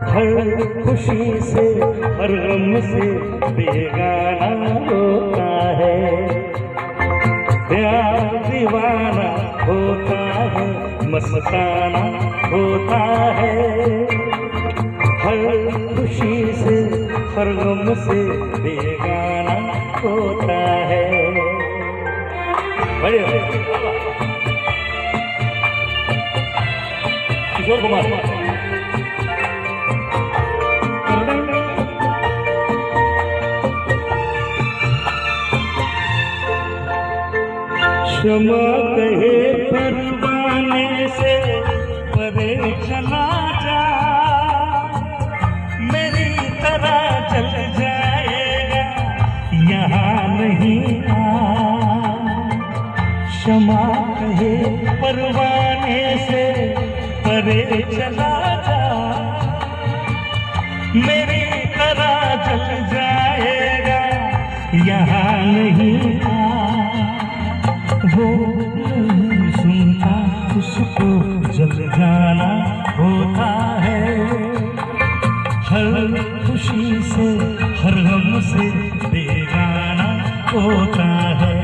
हर खुशी से हर गम से बेगाना होता है, प्यार दीवाना होता है, मस्ताना होता है। हर खुशी से हर गम से बेगाना होता है। किशोर कुमार। क्षमा कहे परवाने से परे चला जा, मेरी तरह चल जाएगा यहाँ नहीं आ। क्षमा कहे परवाने से परे चला जा, मेरी तरह चल जाएगा यहाँ नहीं आ। वो नहीं सुनता उसको जल जाना होता है, हर खुशी से हर गम से बेगाना होता है।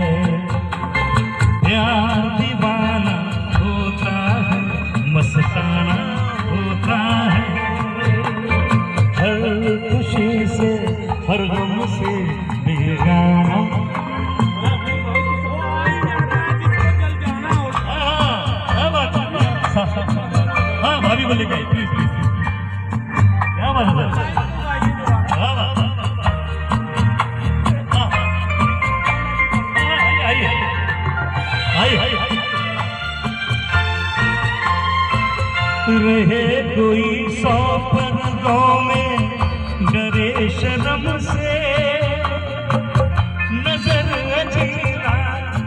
प्यार दीवाना होता है, मस्ताना होता है। हर खुशी से हर गम से बेगाना। हाँ भाभी बोले गए, प्लीज प्लीज, क्या बात है। रहे कोई 100 पर्दों में डरे शर्म से, नजर अजीरा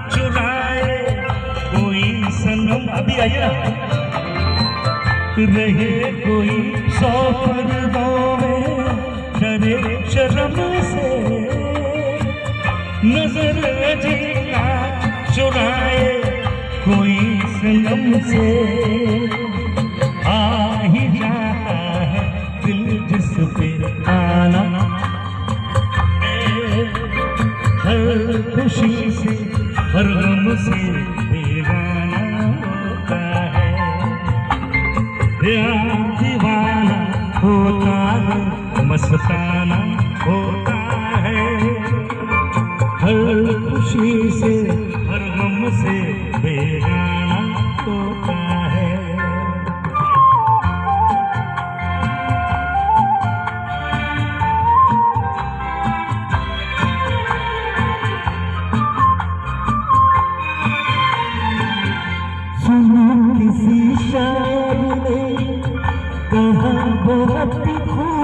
चुराए कोई सनम। अभी आइए ना। रहे कोई 100 पर्दों में डरे शर्म से, नजर अजीरा चुराए कोई सनम से। आ ही जाता है दिल जिस पे आना, हर खुशी से हर गम से बेगाना होता है। प्यार दीवाना होता है, मस्ताना होता है। हर खुशी से हर गम से बेगाना होता है। किसी शायर ने कहा बहुत खूब